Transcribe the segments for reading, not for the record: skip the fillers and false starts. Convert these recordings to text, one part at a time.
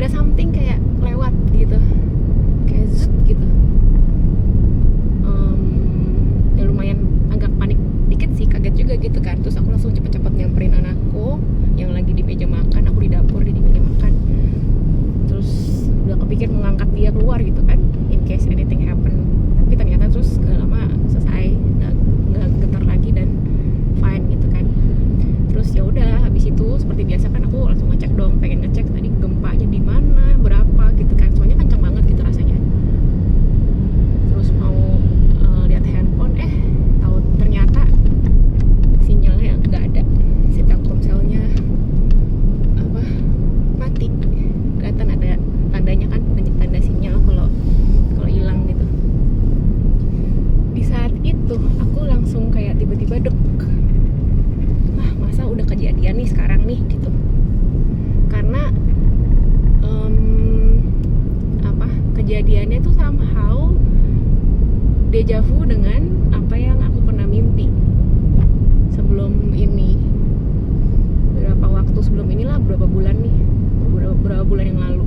kayak ada something kayak lewat gitu, kayak zut gitu. Ya lumayan agak panik dikit sih, kaget juga gitu kan. Terus aku langsung cepet-cepet nyamperin anakku yang lagi di meja makan, aku di dapur, dia di meja makan. Terus udah kepikir mengangkat dia keluar gitu kan, in case anything happen. Tapi ternyata terus gak lama selesai, nggak getar lagi dan fine gitu kan. Terus ya udah, habis itu seperti biasa kan aku langsung ngecek dong, pengen ngecek tadi gempanya di mana, berapa gitu kan, soalnya kencang banget gitu rasanya. Terus mau lihat handphone, tahu ternyata sinyalnya nggak ada, si Telkomselnya mati. Kelihatan ada tandanya kan, tanda sinyal kalau hilang gitu. Di saat itu aku langsung kayak tiba-tiba dek, masa udah kejadian nih sekarang nih gitu. Karena kejadiannya tuh somehow deja vu dengan apa yang aku pernah mimpi sebelum ini. Beberapa waktu sebelum inilah, beberapa bulan yang lalu.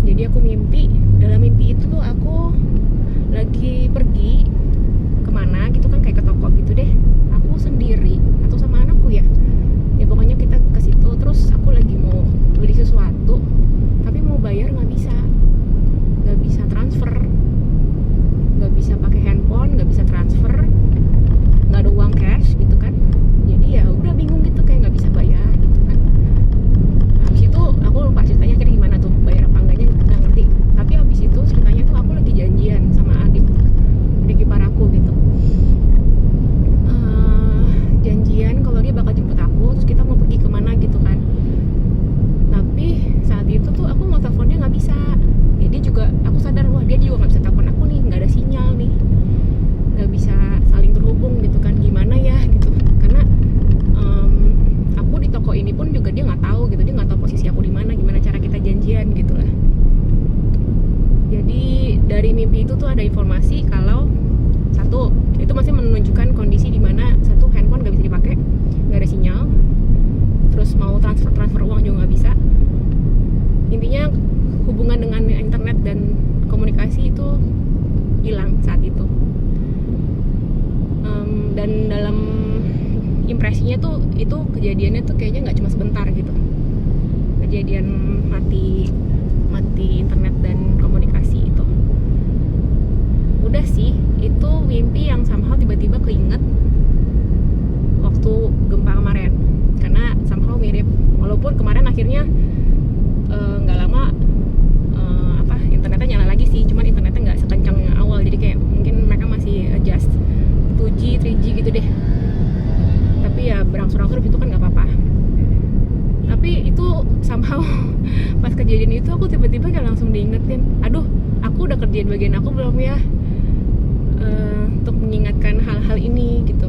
Jadi aku mimpi, dalam mimpi itu tuh aku lagi pergi kemana gitu kan, kayak ke toko gitu deh. Aku sendiri atau sama anakku ya pokoknya kita ke situ. Terus aku lagi mau beli sesuatu, tapi mau bayar nggak bisa transfer, nggak bisa pakai handphone, nggak bisa transfer, nggak ada uang cash gitu kan. Jadi ya udah bingung gitu, kayak nggak bisa bayar gitu kan. Habis itu aku lupa ceritanya akhirnya gimana tuh, bayar apa enggaknya nggak ngerti. Tapi habis itu ceritanya tuh aku lagi janjian sama adik ipar aku gitu, janjian kalau dia bakal jemput aku, terus kita mau pergi kemana gitu kan. Tapi saat itu tuh aku mau teleponnya nggak bisa. Ya, dia juga, aku sadar, wah dia juga nggak bisa telepon aku nih, nggak ada sinyal nih, nggak bisa saling terhubung gitu kan. Gimana ya gitu, karena aku di toko ini pun juga dia nggak tahu gitu, dia nggak tahu posisi aku di mana, gimana cara kita janjian gitu lah. Jadi dari mimpi itu tuh ada informasi kalau satu, itu masih menunjukkan kondisi di mana satu, handphone nggak bisa dipakai, nggak ada sinyal. Terus mau transfer uang juga nggak bisa. Intinya hubungan dengan internet dan komunikasi itu hilang saat itu. Dan dalam impresinya tuh, itu kejadiannya tuh kayaknya nggak cuma sebentar gitu. Kejadian mati internet dan komunikasi itu. Udah sih, itu mimpi yang somehow tiba-tiba keinget waktu gempa kemarin, karena somehow mirip. Walaupun kemarin akhirnya nggak lama internetnya nyala lagi sih, cuman internetnya nggak sekencang yang awal, jadi kayak mungkin mereka masih adjust 2G, 3G gitu deh. Tapi ya berangsur-angsur itu kan nggak apa-apa. Tapi itu somehow pas kejadian itu aku tiba-tiba kayak langsung diingetin, aduh aku udah kerjain bagian aku belum ya, untuk mengingatkan hal-hal ini gitu.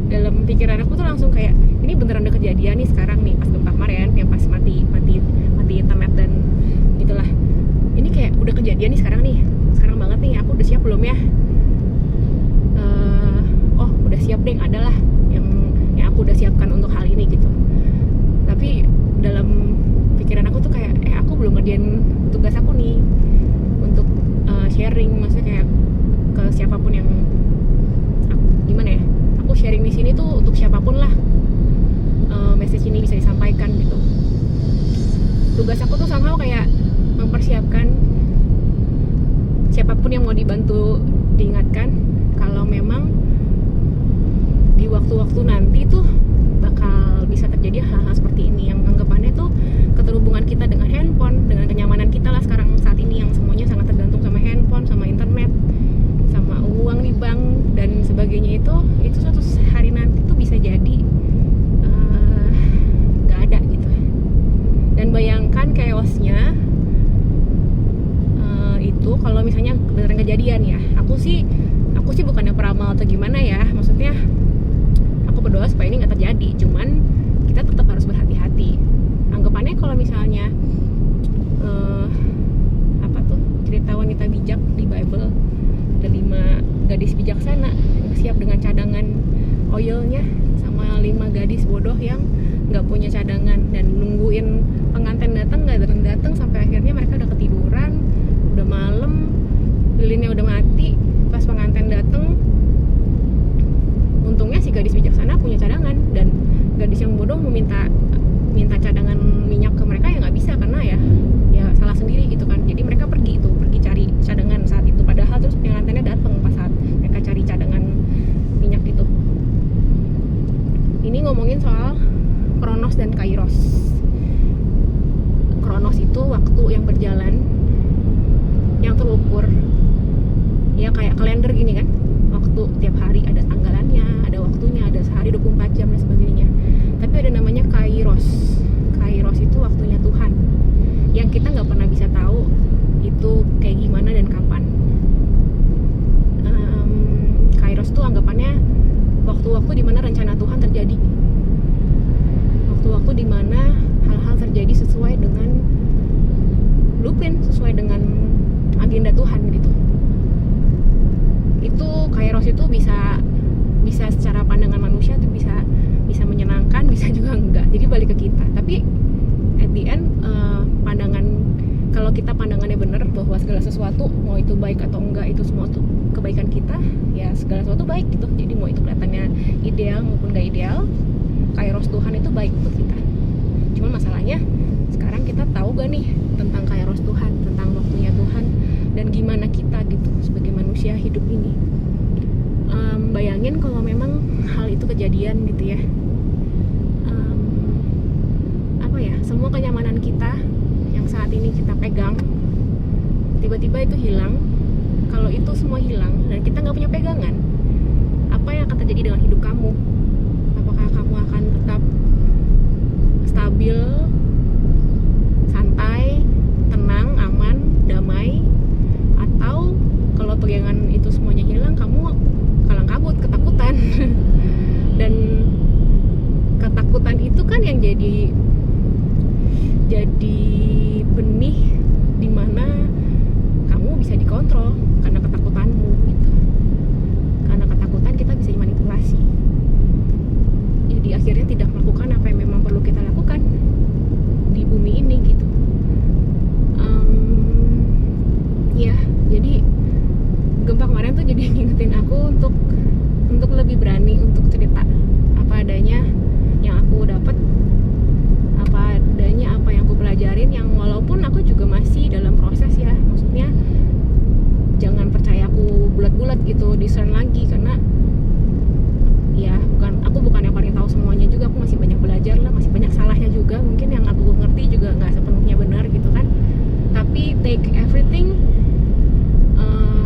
Dalam pikiran aku tuh langsung kayak, ini beneran udah kejadian nih sekarang nih, pas gempa kemarin yang pas mati internet dan itulah. Ini kayak udah kejadian nih sekarang banget nih, aku udah siap belum ya? Oh udah siap deh, adalah yang aku udah siapkan untuk hal ini gitu. Tapi dalam pikiran aku tuh kayak, aku belum ngerjain tugas aku nih untuk sharing, maksudnya kayak ke siapapun yang gimana ya, aku sharing di sini tuh untuk siapapun lah, message ini bisa disampaikan gitu. Tugas aku tuh somehow kayak mempersiapkan siapapun yang mau dibantu, diingatkan kalau memang di waktu-waktu nanti tuh bakal bisa terjadi hal-hal seperti ini, yang anggapannya tuh keterhubungan kita dengan handphone, dengan kenyamanan kita lah sekarang saat ini, yang semuanya sangat tergantung sama handphone, sama internet, sama uang di bank dan sebagainya. Itu suatu hari nanti tuh bisa jadi nggak ada gitu. Dan bayangkan chaosnya itu kalau misalnya beneran kejadian ya. Aku sih bukannya peramal atau gimana ya, maksudnya aku berdoa supaya ini 5 gadis bodoh yang nggak punya cadangan dan nungguin pengantin datang nggak datang sampai akhirnya mereka udah ketiduran, udah malam, lilinnya udah mati. Pas pengantin datang, untungnya si gadis bijaksana punya cadangan, dan gadis yang bodoh minta cadangan minyak ke mereka ya nggak bisa, karena ya salah sendiri gitu kan. Jadi mereka pergi cari cadangan saat itu, padahal terus pengantinnya datang pas saat mereka cari cadangan minyak itu. Ini ngomongin soal Kronos dan Kairos. Kronos itu waktu yang berjalan, yang terukur, ya kayak kalender gini kan, waktu tiap hari ada tanggalannya, ada waktunya, ada sehari 24 jam dan sebagainya. Tapi ada namanya Kairos. Kairos itu waktunya Tuhan, yang kita nggak pernah bisa tahu itu kayak gimana dan kapan. Kairos tuh anggapannya waktu-waktu dimana rencana Tuhan terjadi, waktu-waktu dimana hal-hal terjadi sesuai dengan blueprint, sesuai dengan agenda Tuhan gitu. Itu Kairos itu bisa secara pandangan manusia tuh bisa menyenangkan, bisa juga enggak. Jadi balik ke kita. Tapi at the end kalau kita pandangannya benar bahwa segala sesuatu, mau itu baik atau enggak, itu semua tuh kebaikan kita, ya segala sesuatu baik gitu. Jadi mau itu kelihatannya ideal maupun enggak ideal, Kairos Tuhan itu baik buat kita. Cuma masalahnya sekarang kita tahu gak nih tentang Kairos Tuhan, tentang waktunya Tuhan, dan gimana kita gitu sebagai manusia hidup ini. Bayangin kalau memang hal itu kejadian gitu ya, semua kenyamanan kita yang saat ini kita pegang tiba-tiba itu hilang. Kalau itu semua hilang dan kita nggak punya pegangan, apa yang akan terjadi dengan hidup kamu? Apakah kamu akan tetap stabil, santai, tenang, aman, damai, atau kalau pegangan itu semuanya hilang, kamu kalang kabut, ketakutan? Dan ketakutan itu kan yang jadi benih di mana kamu bisa dikontrol karena ketakutanmu gitu. Karena ketakutan kita bisa dimanipulasi. Jadi akhirnya tidak melakukan apa yang memang perlu kita lakukan di bumi ini gitu. Ya, jadi gempa kemarin tuh jadi ngingetin aku untuk lebih berani untuk cerita apa adanya yang aku dapat, apa adanya apa yang aku pelajarin, yang walaupun aku juga masih dalam proses ya. Maksudnya jangan percaya aku bulat-bulat gitu, discern lagi, karena ya aku bukan yang paling tahu semuanya juga. Aku masih banyak belajar lah, masih banyak salahnya juga. Mungkin yang aku ngerti juga nggak sepenuhnya benar gitu kan. Tapi take everything,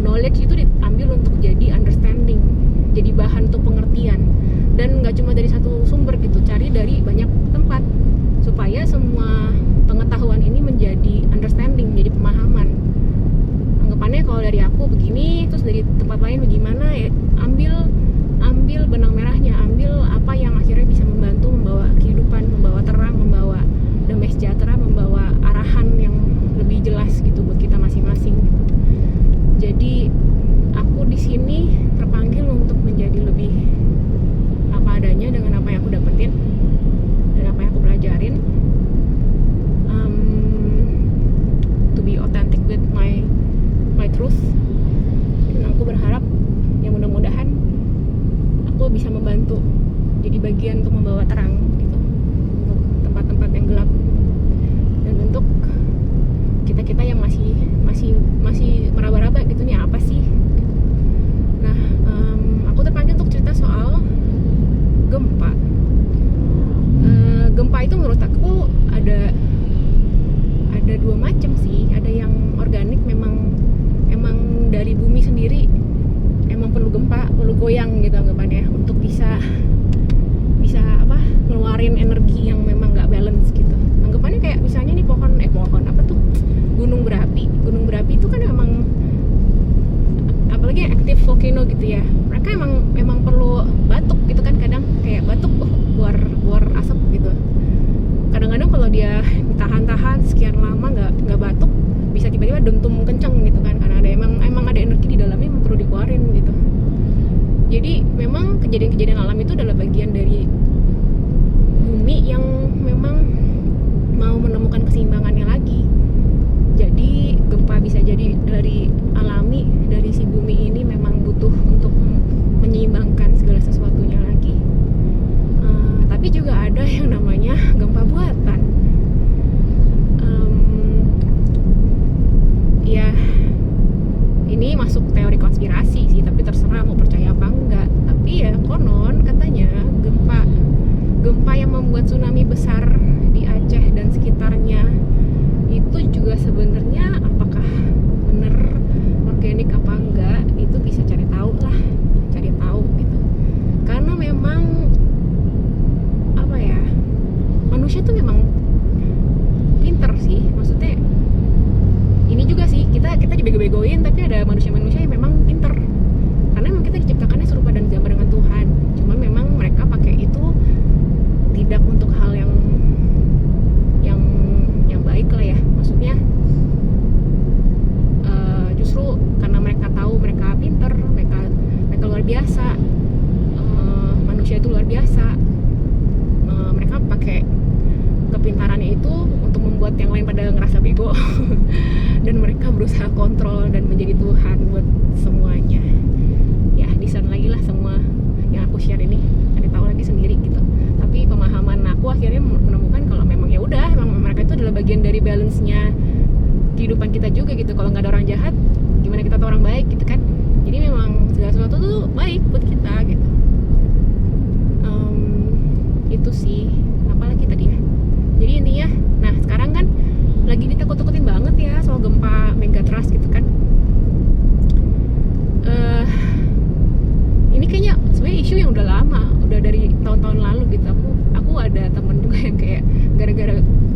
knowledge itu diambil untuk jadi understanding, jadi bahan untuk pengertian, dan nggak cuma dari satu sumber gitu, cari dari banyak tempat supaya semua pengetahuan ini menjadi understanding, menjadi pemahaman. Anggapannya kalau dari aku begini, terus dari tempat lain bagaimana ya, ambil benang merahnya, ambil apa yang akhirnya bisa membantu membawa kehidupan, membawa terang, membawa damai sejahtera, membawa arahan yang lebih jelas gitu buat kita masing-masing gitu. Jadi aku di sini terpanggil untuk menjadi lebih apa adanya dengan apa yang aku dapetin dan apa yang aku pelajarin, to be authentic with my truth. Dan aku berharap ya mudah-mudahan aku bisa membantu jadi bagian untuk membawa terang gitu untuk tempat-tempat yang gelap, dan untuk kita yang masih meraba-raba gitu nih apa sih. Nah, aku terpanggil untuk cerita soal gempa. Gempa itu menurut aku ada dua macam sih. Ada yang organik, memang dari bumi sendiri emang perlu gempa, perlu goyang gitu anggapannya untuk bisa ngeluarin energi yang memang nggak balance gitu. Anggapannya kayak misalnya nih pohon apa tuh, gunung berapi itu kan memang, apalagi active volcano gitu ya, mereka emang perlu batuk gitu kan, kadang kayak batuk nggak berusaha kontrol dan menjadi Tuhan buat semuanya. Ya discern lagi lah semua yang aku share ini, cari tahu lagi sendiri gitu. Tapi pemahaman aku akhirnya menemukan kalau memang ya udah, memang mereka itu adalah bagian dari balance-nya kehidupan kita juga gitu. Kalau nggak ada orang jahat, gimana kita tahu orang baik gitu kan? Jadi memang segala sesuatu tuh baik buat kita gitu. Itu sih, apalagi tadi ya. Jadi intinya, nah sekarang kan lagi ditakut-takutin banget ya soal gempa megatrust gitu kan. Ini kayaknya sebenarnya isu yang udah lama, udah dari tahun-tahun lalu gitu. Aku ada temen juga yang kayak gara-gara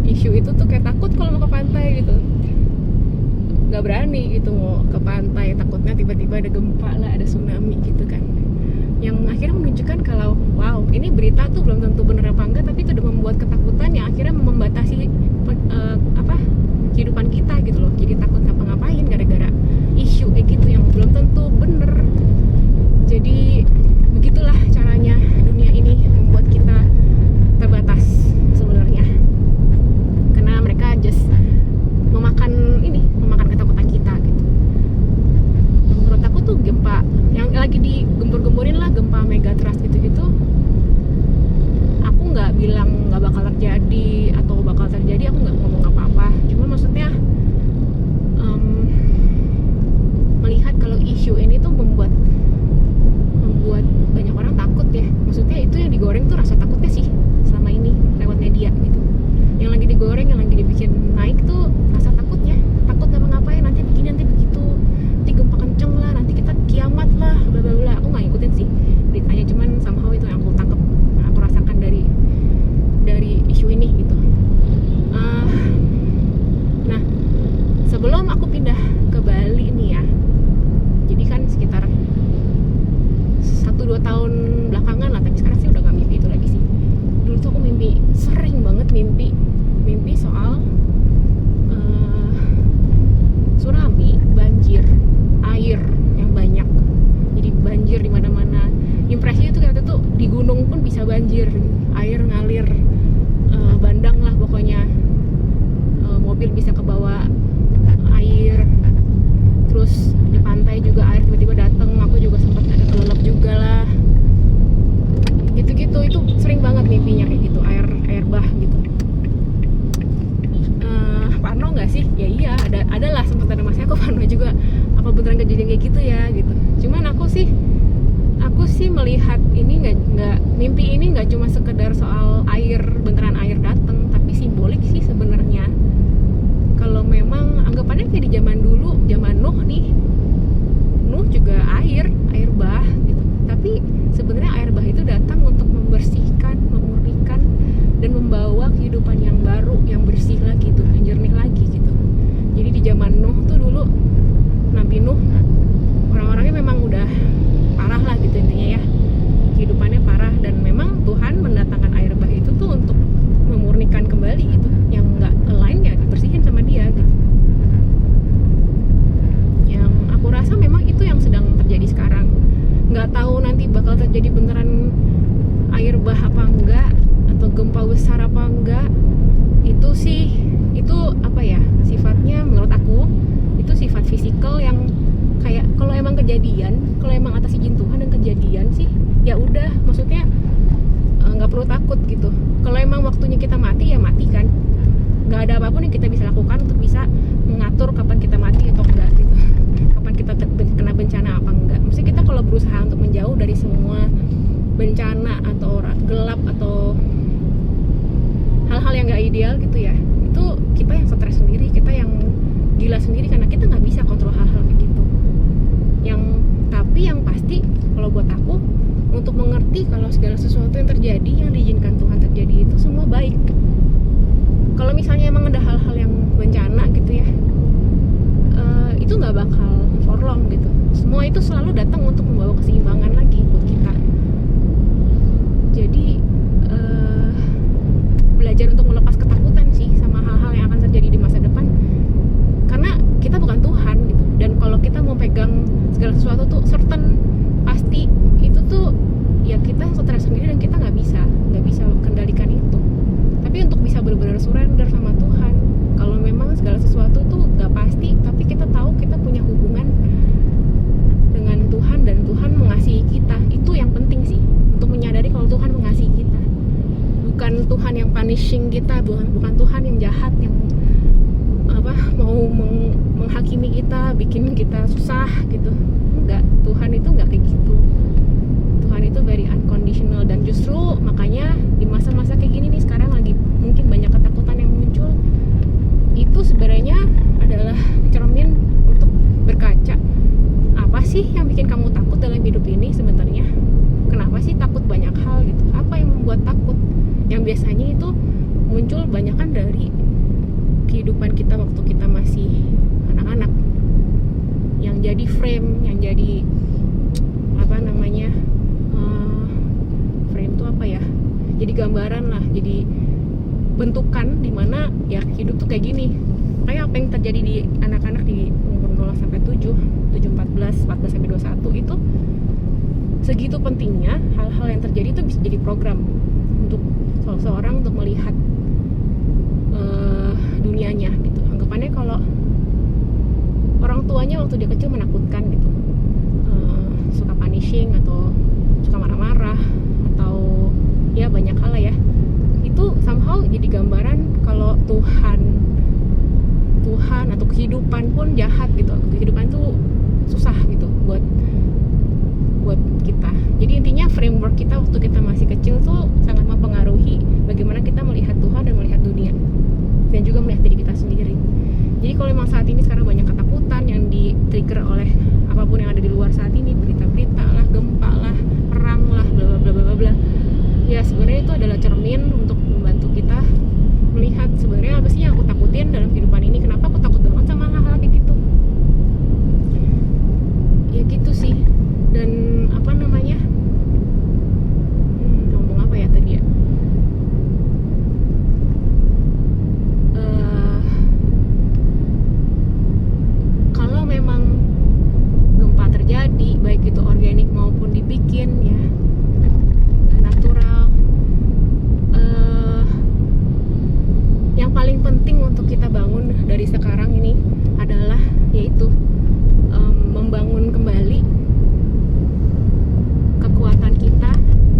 isu itu tuh kayak takut kalau mau ke pantai gitu, nggak berani gitu mau ke pantai, takutnya tiba-tiba ada gempa lah, ada tsunami gitu kan. Yang akhirnya menunjukkan kalau wow, ini berita tuh belum tentu bener apa enggak, tapi itu udah membuat ketakutan yang akhirnya membatasi kehidupan kita gitu loh. Jadi takut ngapa-ngapain gara-gara isu kayak gitu yang belum tentu bener. Jadi begitulah caranya dunia ini membuat kita terbatas sebenarnya, karena mereka just memakan ketakutan kita gitu. Menurut aku tuh gempa yang lagi digembur-gemburin lah, gempa megatrust gitu-gitu, aku nggak bilang nggak bakal terjadi atau bakal terjadi, aku nggak ngomong apa-apa. Cuma maksudnya melihat kalau isu ini tuh membuat banyak orang takut ya. Maksudnya itu yang digoreng tuh rasa takutnya sih selama ini lewat media gitu. Yang lagi digoreng, yang lagi dibikin naik tuh rasa takutnya, takut ngapa-ngapain, nanti begini, nanti begitu, nanti gempa kenceng lah, nanti kita kiamat lah, bla bla bla. Aku nggak ngikutin sih beritanya, cuman somehow itu yang aku tangkap, aku rasakan dari isu ini gitu. Nah sebelum aku pindah ke Bali nih ya, jadi kan sekitar 1-2 tahun belakangan lah, tapi sekarang sih udah gak mimpi itu lagi sih. Dulu tuh aku sering banget mimpi soal tsunami, banjir, air yang banyak. Jadi banjir di mana-mana. Impresinya tuh kayak tuh di gunung pun bisa banjir, air ngalir, bandang lah pokoknya. Mobil bisa kebawa air. Terus di pantai juga air tiba-tiba datang, aku juga sempat ada kelelep juga lah. Gitu-gitu, itu sering banget mimpinya kayak gitu, air bah gitu. Parno nggak sih? Ya iya, ada lah, sempat ada masanya aku parno juga. Apa beneran kejadian kayak gitu ya gitu. Cuman aku sih melihat ini nggak mimpi ini nggak cuma sekedar soal air, beneran air datang, tapi simbolik sih sebenarnya. Kalau memang anggapannya kayak di zaman dulu, zaman Nuh nih, Nuh juga air bah gitu. Tapi sebenarnya air bah itu datang untuk membersihkan, memurnikan, dan membawa kehidupan yang baru, yang bersih lagi tuh, yang jernih lagi gitu. Jadi di zaman Nuh tuh dulu, Nabi Nuh, orang-orangnya memang udah parah lah gitu intinya ya, kehidupannya parah, dan memang Tuhan mendatangkan air bah itu tuh untuk memurnikan kembali gitu, yang nggak align ya dibersihin sama dia gitu. Yang aku rasa memang itu yang sedang terjadi sekarang. Nggak tahu nanti bakal terjadi beneran air bah apa enggak, atau gempa besar apa enggak. Itu sih, itu apa ya, sifatnya menurut aku itu sifat fisikal yang kayak kalau emang kejadian, kalau emang atas izin Tuhan dan kejadian sih ya udah, maksudnya nggak perlu takut gitu. Kalau emang waktunya kita mati ya mati kan, nggak ada apapun yang kita bisa lakukan untuk bisa mengatur kapan kita mati atau enggak gitu, kapan kita kena bencana apa enggak. Maksudnya kita kalau berusaha untuk menjauh dari semua bencana atau gelap atau hal-hal yang nggak ideal gitu ya, itu kita yang stres sendiri, kita yang gila sendiri, karena kita nggak bisa kontrol hal-hal kayak gitu. Tapi yang pasti kalau buat aku, untuk mengerti kalau segala sesuatu yang terjadi, yang diizinkan Tuhan terjadi itu semua baik. Kalau misalnya emang ada hal-hal yang bencana gitu ya, itu nggak bakal for long gitu. Semua itu selalu datang untuk membawa keseimbangan lagi buat kita. Jadi belajar untuk melepas ketakutan sih sama hal-hal yang akan terjadi di masa depan, karena kita bukan Tuhan gitu. Dan kalau kita mau pegang segala sesuatu tuh certain, pasti itu tuh ya kita stres sendiri, dan kita nggak bisa kendalikan itu. Tapi untuk bisa benar-benar surrender sama Tuhan, kalau memang segala sesuatu tuh nggak pasti, tapi kita Tuhan yang punishing kita, bukan Tuhan yang jahat, yang mau menghakimi kita, bikin kita susah gitu. Enggak, Tuhan itu enggak kayak gitu. Tuhan itu very unconditional, dan justru makanya di masa-masa kayak gini nih, sekarang lagi mungkin banyak ketakutan yang muncul, itu sebenarnya adalah cermin untuk berkaca, apa sih yang bikin kamu takut dalam hidup ini sebenarnya? Kenapa sih takut banyak hal gitu? Apa yang membuat takut? Yang biasanya itu muncul banyakan dari kehidupan kita waktu kita masih anak-anak, yang jadi frame, yang jadi frame itu apa ya, jadi gambaran lah, jadi bentukan dimana ya hidup tuh kayak gini. Kayak apa yang terjadi di anak-anak di umur 0 sampai 7, 14 sampai 21 itu segitu pentingnya. Hal-hal yang terjadi itu bisa jadi program untuk seseorang untuk melihat dunianya gitu. Anggapannya kalau orang tuanya waktu dia kecil menakutkan gitu, suka punishing atau suka marah-marah atau ya banyak hal lah ya, itu somehow jadi gambaran kalau Tuhan atau kehidupan pun jahat gitu. Kehidupan tuh susah gitu buat kita. Jadi intinya framework kita waktu kita masih kecil tuh sangat mempengaruhi bagaimana kita melihat Tuhan dan melihat dunia, dan juga melihat diri kita sendiri. Jadi kalau memang saat ini sekarang banyak ketakutan yang di-trigger oleh apapun yang ada di luar saat ini, berita-berita lah, gempa lah, perang lah, bla bla bla bla bla, ya sebenarnya itu adalah cermin untuk membantu kita melihat sebenarnya apa sih yang aku takutin dalam kehidupan ini. Kenapa aku takut banget sama hal-hal kayak gitu? Ya gitu sih. Dan ngomong apa ya tadi ya? Kalau memang gempa terjadi, baik itu organik maupun dibikin ya natural, yang paling penting untuk kita bangun dari sekarang ini adalah yaitu membangun kembali kekuatan kita,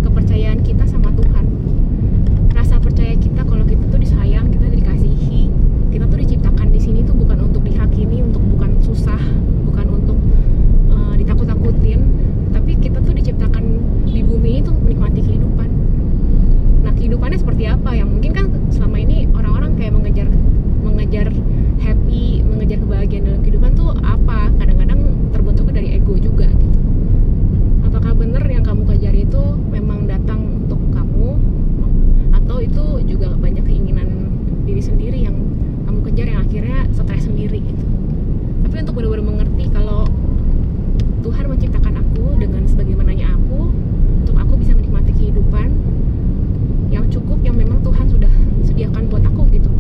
kepercayaan kita sama Tuhan, rasa percaya kita kalau kita tuh disayang, kita dikasihi, kita tuh diciptakan di sini tuh bukan untuk dihakimi, bukan susah, bukan untuk ditakut-takutin, tapi kita tuh diciptakan di bumi itu menikmati kehidupan. Nah, kehidupannya seperti apa? Yang mungkin kan selama ini orang-orang kayak mengejar happy, mengejar kebahagiaan dalam kehidupan tuh apa? Kadang-kadang terbentuknya dari ego juga gitu. Apakah benar yang kamu kejar itu memang datang untuk kamu, atau itu juga banyak keinginan diri sendiri yang kamu kejar yang akhirnya stres sendiri gitu. Tapi untuk benar-benar mengerti kalau Tuhan menciptakan aku dengan sebagaimananya aku, untuk aku bisa menikmati kehidupan yang cukup, yang memang Tuhan sudah sediakan buat aku gitu.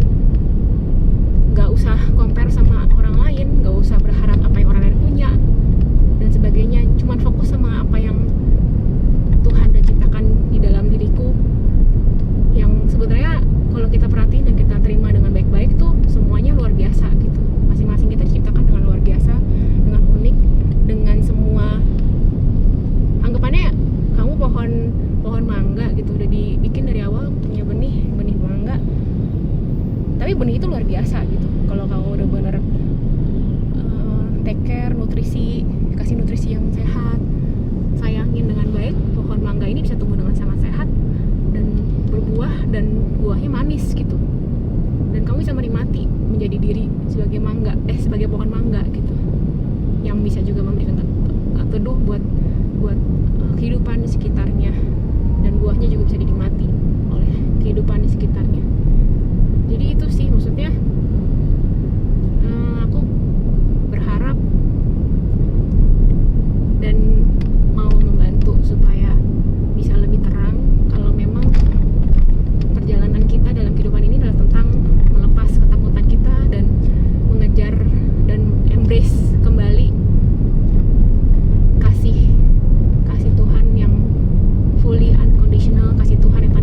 Gak usah compare sama orang lain, gak usah berharap apa yang orang lain punya dan sebagainya. Cuman fokus sama apa yang Tuhan udah ciptakan di dalam diriku, yang sebenarnya kalau kita perhatiin dan kita terima dengan baik-baik tuh semuanya luar biasa gitu. Masing-masing kita diciptakan dengan luar biasa, dengan unik, dengan semua anggapannya kamu pohon mangga gitu, udah dibikin dari awal punya benih mangga, tapi benih itu luar biasa gitu. Kalau kamu udah bener take care, kasih nutrisi yang sehat, sayangin dengan baik, pohon mangga ini bisa tumbuh dengan sangat sehat dan berbuah, dan buahnya manis gitu. Dan kamu bisa menikmati menjadi diri sebagai pohon mangga gitu, yang bisa juga memberikan teduh buat kehidupan di sekitarnya, dan buahnya juga bisa dinikmati oleh kehidupan di sekitarnya. Jadi itu sih maksudnya, aku berharap dan mau membantu supaya bisa lebih terang kalau memang perjalanan kita dalam kehidupan ini adalah tentang melepas ketakutan kita dan mengejar dan embrace kembali kasih Tuhan yang fully unconditional, kasih Tuhan yang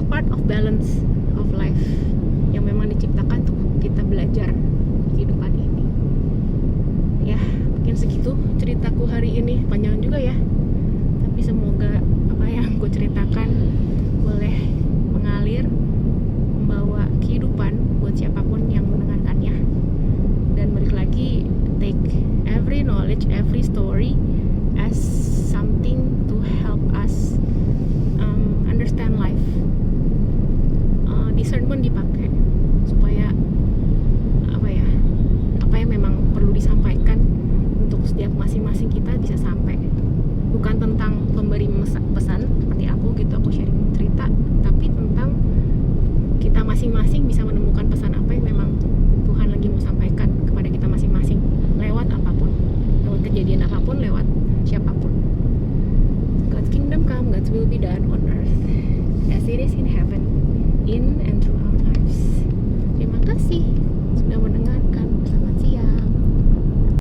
all part of balance of life yang memang diciptakan untuk kita belajar kehidupan ini. Ya, mungkin segitu ceritaku hari ini, panjang juga ya, tapi semoga apa yang aku ceritakan boleh mengalir, membawa kehidupan buat siapapun yang mendengarkannya. Dan balik lagi, take every knowledge, every story as something to help us understand life. Discernment dipakai supaya apa yang memang perlu disampaikan untuk setiap masing-masing kita bisa sampai. Bukan tentang pemberi pesan seperti aku gitu, aku sharing cerita, tapi tentang kita masing-masing bisa menemukan pesan apa yang memang Tuhan lagi mau sampaikan kepada kita masing-masing lewat apapun, lewat kejadian apapun, lewat siapapun. God's kingdom come, God's will be done on earth as it is in heaven.